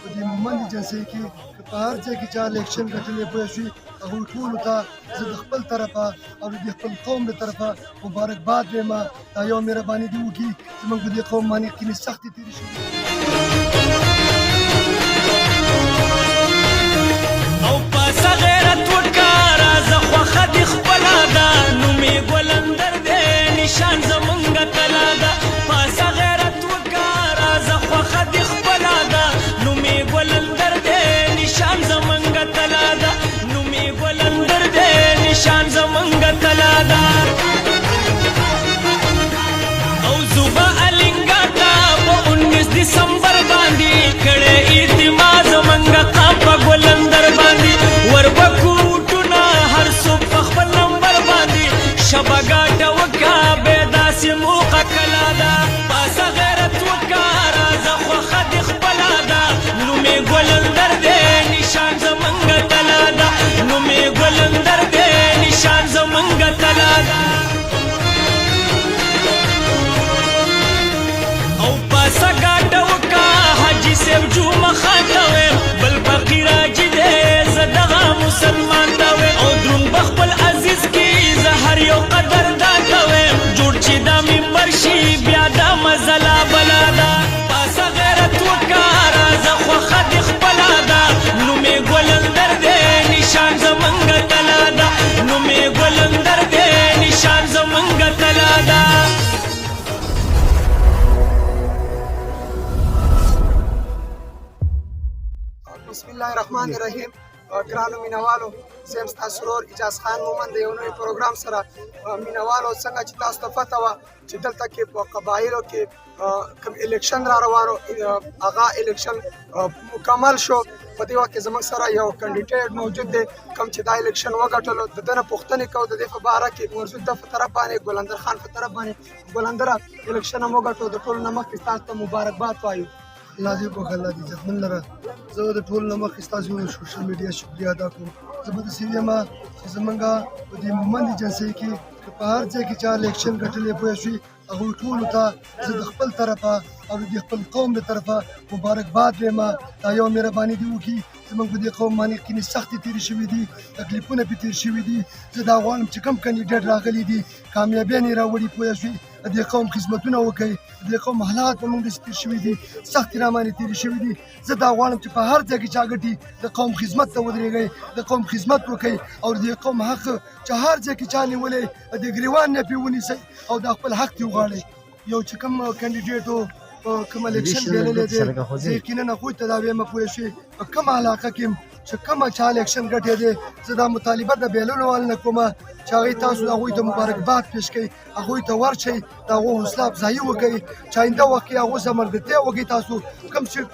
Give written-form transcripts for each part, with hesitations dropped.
په دې مومند ایجنسۍ کې که په هر ځای کې چا الیکشن ګټلې پوه شوي هغوی ټولو ته زه د خپل طرفه او د خپل قوم له طرفه مبارکباد وایم. دا یو مهرباني دې وکړي زموږ په دې قوم باندې کینې سختې تېرې شوي او پاسه غیرت وکاره زه خوښه دې خپله ده نوم یې ګلندر دی نشان زمونږ کلا ده پاسه غیرت وکاره زه خوښه دې خپله ده نوم یې ګلندر دی نشان زمونږ کلا ده نوم یې ګلندر دی نشان زمونږ کلا ده او زوبه الینګا ته په 19 دسمبر باندې کړی اعتماد زمونږ قام په ګلندر باندې وربکوټونه هر څوک په خپل نمبر باندې شبه ګاټه وکړه بې داسې موقع کلا ده پاسه غیرت وکړه زه خوښه دې خپله ده نوم یې ګلندر دی نشان زمونږ کلا ده نوم یې ګلندر دی نشان زمونږ کلا ده او پاسه ګاټه وکړه حاجي صاحب جومه خان ته ویم بل فقیر حاجي دی زه دغه مسلمان ته ویم او دروند به خپل عزیز کې زه هر یو قدردان ته ویم جوړ چې دا منبر شي بیا دا مزله بله ده پاسه غیرت وکړه زه خوښه دې خپله ده نوم یې ګلندر دی نشان زمونږ کلا ده نوم یې ګلندر دی نشان زمونږ کلا ده بسم الله الرحمن الرحیم. ګرانو مینوالو زه یم ستاسو ورور اجاز خان مومند د یو نوي پروګرام سره. مینوالو څنګه چې تاسو ته پته وه چې دلته کې په قبایلو کې کوم الیکشن را روانو هغه الیکشن مکمل شو. په دې وخت کې زموږ سره یو کینډیډیټ موجود دی کوم چې دا الیکشن وګټلو د ده نه پوښتنې کوو د دې په باره کې موجود ده په طرف باندې ګلندرخان په طرف باندې ګلندره الیکشن هم وګټو د ټولو نه مخکې تاسو ته مبارکباد وایو. الله دې وکړي الله دې عزتمن لره. زه د ټولو نه مخکې ستاسو سوشل میډیا شکریه ادا کوم. زه به داسې وایم چې زموږ په دې مومند ایجنسۍ کې که په هر ځای کې چا الیکشن ګټلې پوه شوي هغوی ټولو ته زه د خپل طرفه او د خپل قوم له طرفه مبارکباد وایم. دا یو مهرباني دې وکړي زموږ په دې قوم باندې کینې سختې تېرې شوي دي تکلیفونه پرې تېر شوي دي. زه دا غواړم چې کوم کینډیډیټ راغلي دي کامیابیان یې راوړي پوه شوي د دې قوم خدمتونه وکړي د دې قوم حالات به موږ داسې تېر شوي دي سختې را باندې تېرې شوي دي. زه دا غواړم چې په هر ځای کې چا ګټي د قوم خدمت ته ودرېږئ د قوم خدمت وکړئ او د دې قوم حق چې هر ځای کې چا نیولی د ګریوان نه پرې ونیسئ او دا خپل حق ترې وغواړئ. یو چې کوم کینډیډیټ و کوم الیکشن بیللی دی زه یقینا هغوی ته دا وایم پوه شوې په کومه علاقه کې چې کومه چا الیکشن ګټی دی زه دا مطالبه د بیلولو وال نه کومه چې هغوی تاسو هغوی ته مبارکباد پیش کړئ هغوی ته ورشئ د هغو حوصله افزایي وکړئ چې آینده وخت کې هغو سره ملګرتیا وکړئ تاسو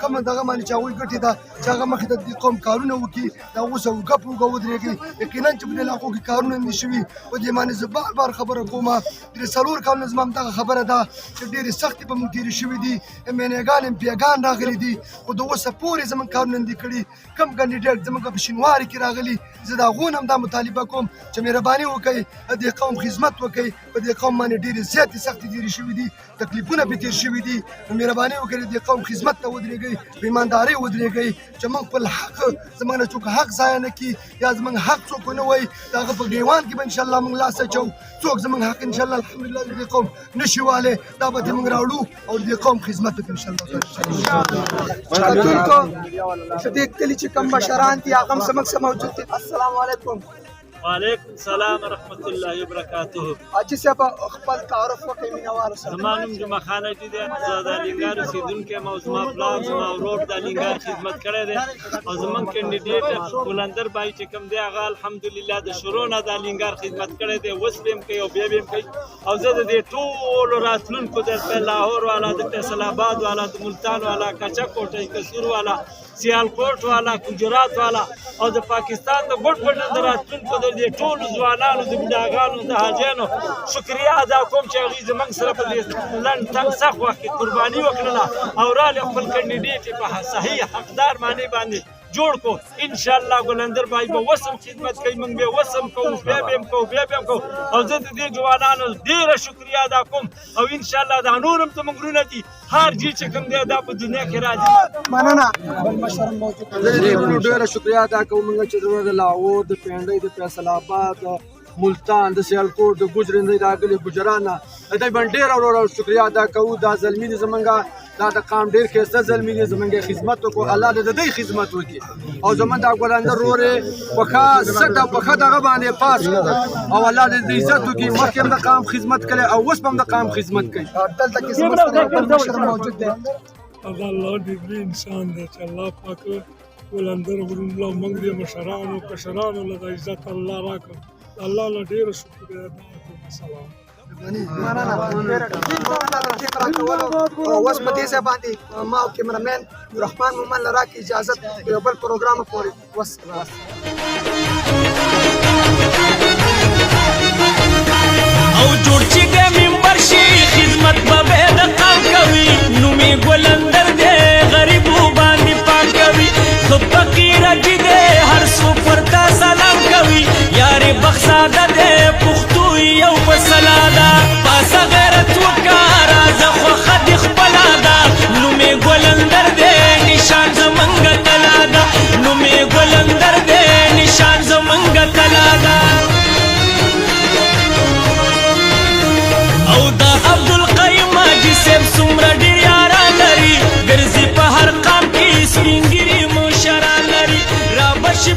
کوم دغه باندې چې هغوی ګټې ده چې هغه مخکې د دې قوم کارونه وکړي د هغو سره ګپ وکړه ودرېږئ. یقینا چې په دې علاقو کې کارونه نه شوي په دې باندې زه بار بار خبره کوم درې څلور کلونه زما همدغه خبره ده چې ډېرې سختې به مونږ تېرې شوي دي امیانګان امپیاګان راغلي دي خو د اوسه پورې زموږ کارونه نه دي کړي. کوم کینډیډیټ زموږ په شینواري کې راغلي زه د هغو نه هم دا مطالبه کوم چې مهرباني وکړئ د دې قوم خدمت وکړئ په دې قوم باندې ډېرې زیاتې سختې تېرې شوي دي تکلیفونه پرې تېر شوي دي نو مهرباني وکړئ د دې قوم خدمت ته ودرېږئ په ایماندارۍ ودرېږئ چې موږ خپل حق زموږ نه څوک حق ضایع نه کړي یا زموږ حق څوک ونه وایي د هغه په ګریوان کې به انشاءالله موږ لاس اچوو څوک زموږ حق انشاءالله الحمدلله د دې قوم نه شي والی دا به موږ راوړو او د دې قوم خدمت وکړو انشاءالله. د دې کلي چې کوم مشران دي هغه هم زموږ سره موجود دي. السلام علیکم. وعلیکم السلام ورحمۃ اللہ وبرکاتہ. حاجي صاحب خپل تعارف وکړئ مینوالو سره. زما نوم جمعه خان حاجي دی زه د الینګار اوسېدونکی یم او زما پلار زما ورور د الینګار خدمت کړی دی او زموږ کینډیډیټ ګلندر بای چې کوم دی هغه الحمدلله د شروع نه د الینګار خدمت کړی دی اوس به هم کوي او بیا به هم کوي او زه د دې ټولو راتلونکو دلته لاهور والا د فیصل آباد والا د ملتان والا کچک کوټۍ کسور والا سیالکوټ والا گجرات والا او د پاکستان د ګوټ ګوټ د راتلونکو د دې ټولو ځوانانو د بوډاګانو د حاجیانو شکریه ادا کوم چې هغوی زموږ سره په دې لنډ تنګ سخت وخت کې قرباني وکړله او راغلې خپل کینډیډیټ یې په صحیح حقدار معنی باندې جوړ کو ان شاء الله ګلندر بای به وسم خدمت کوي موږ به وسم کوو بیا به هم کوو بیا به هم کوو او زه د دې ځوانانو ډېره شکریا ادا کوم او ان شاء الله دا نور هم زموږ وروڼه دي هر جي چې کوم دی دا په دنیا کې راځي مننه بل مشر موجود ډېره شکریا ادا کوم موږ چې د لاهور د پنډۍ د فیصل آباد ملتان د سیالکوټ د ګوجرندۍ راغلي ګجرانه دوی باندې ډېره ورو شکریا ادا کوو دا زلمي دي زمونږ دا د قام ډېر ښایسته زلمي دي زمونږ خدمت وکړو الله دې د دوی خدمت وکړي او زمونږ دا ګلندر ورور په ښه سټ او په ښه دغه باندې پاس کړو او الله دې د عزت وکړي مخکې هم د قام خدمت کړی او اوس هم د قام خدمت کوي دلته کې زموږ سره بل مشر موجود دی هغه الله دې لوی انسان دی چې الله پاک ګلندر غرونه موږ دې مشرانو کشرانو له عزت الله راکړ الله له ډېره شکریا ادا کوم سلام مننه ډېره ټیک راکولو او اوس په دې ځای باندې ما او کیمرامین رحمان مومند له راکړي اجازت یو بل پروګرام پورې والسلام او جوړ چې د منبر شي خدمت به د قام کوي نومې ګلندر دی غریبو باندې پاک کوي خو فقیر دی هر څوک ورته سلام کوي یارې بخزاده دی پښتو یو په سلاده پاسه غیرت وکړه راځه خوښه دې خپله ده نومې ګلندر دی نشان زمونږ کلا ده نومې ګلندر دی نشان زمونږ کلا ده او دا عبدالقیم حاجي صاحب څومره ډېر یاران لري ګرځي په هر قام کې سپین ګیري مشران لري را بشي